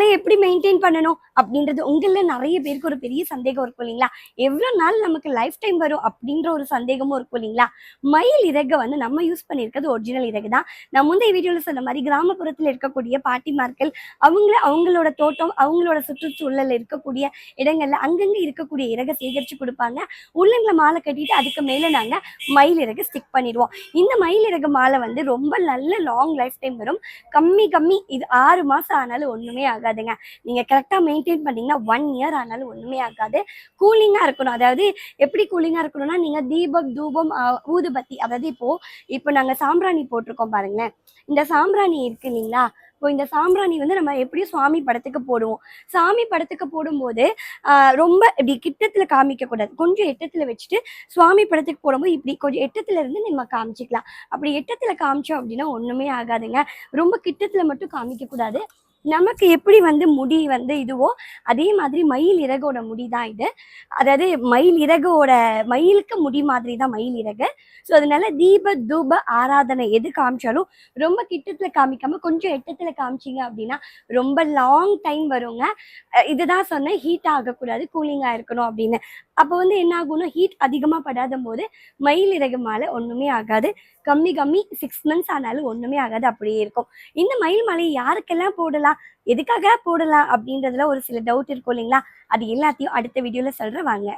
மாலையை எப்படி மெயின்டைன் பண்ணணும் அப்படின்றது உங்கள நிறைய பேருக்கு ஒரு பெரிய சந்தேகம் இருக்கும் இல்லைங்களா? எவ்வளோ நாள் நமக்கு லைஃப் டைம் வரும் அப்படின்ற ஒரு சந்தேகமும் இருக்கும் இல்லைங்களா? மயில் இறகை வந்து நம்ம யூஸ் பண்ணியிருக்கிறது ஒரிஜினல் இறகு தான். நான் முந்தைய வீடியோவில் சொன்ன மாதிரி கிராமப்புறத்தில் இருக்கக்கூடிய பாட்டிமார்கள் அவங்களோட தோட்டம், அவங்களோட சுற்றுச்சூழல் இருக்கக்கூடிய இடங்கள்ல அங்கங்க இருக்கக்கூடிய இறகை சேகரித்து கொடுப்பாங்க. உள்ளங்களை மாலை கட்டிட்டு அதுக்கு மேலே நாங்கள் மயில் இறகு ஸ்டிக் பண்ணிடுவோம். இந்த மயில் இறகு மாலை வந்து ரொம்ப நல்ல லாங் லைஃப் டைம் வரும். கம்மி இது 6 மாதம் ஆனாலும் ஒன்றுமே ஆகாதுங்க. நீங்கள் கரெக்டாக மெயின்டைன் பண்ணிங்கன்னா 1 இயர் ஆனாலும் ஒன்றுமே ஆகாது. கூலிங்காக இருக்கணும். அதாவது எப்படி கூலிங்காக இருக்கணும்னா, நீங்கள் தீபம் தூபம் ஊதுபத்தி, அதாவது இப்போ நாங்கள் சாம்பிராணி போட்டிருக்கோம் பாருங்களேன். இந்த சாம்பிராணி இருக்கு இல்லைங்களா? இப்போ இந்த சாம்பிராணி வந்து நம்ம எப்படியும் சுவாமி படத்துக்கு போடுவோம். சாமி படத்துக்கு போடும்போது ரொம்ப இப்படி கிட்டத்தில் காமிக்கக்கூடாது. கொஞ்சம் எட்டத்தில் வச்சுட்டு சுவாமி படத்துக்கு போடும்போது இப்படி கொஞ்சம் எட்டத்தில் இருந்து நம்ம காமிச்சிக்கலாம். அப்படி எட்டத்தில் காமிச்சோம் அப்படின்னா ஒன்றுமே ஆகாதுங்க. ரொம்ப கிட்டத்தில் மட்டும் காமிக்கக்கூடாது. நமக்கு எப்படி வந்து முடி வந்து இதுவோ அதே மாதிரி மயில் இறகோட முடி தான் இது. அதாவது மயிலுக்கு முடி மாதிரி தான் மயில் இறகு. ஸோ அதனால தீப தூப ஆராதனை எது காமிச்சாலும் ரொம்ப கிட்டத்தில் காமிக்காம கொஞ்சம் எட்டத்தில் காமிச்சிங்க அப்படின்னா ரொம்ப லாங் டைம் வருங்க. இதுதான் சொன்னேன், ஹீட் ஆகக்கூடாது, கூலிங்காக இருக்கணும் அப்படின்னு. அப்போ வந்து என்ன ஆகும்னா, ஹீட் அதிகமாக படாத போது மயில் இறகு மாலை ஒன்றுமே ஆகாது. கம்மி 6 மந்த்ஸ் ஆனாலும் ஒன்றுமே ஆகாது, அப்படியே இருக்கும். இந்த மயில் மாலை யாருக்கெல்லாம் போடலாம், எதுக்காக போடலாம் அப்படின்றதுல ஒரு சில டவுட் இருக்கும் இல்லைங்களா? அது எல்லாத்தையும் அடுத்த வீடியோவில் சொல்கிறேன் வாங்க.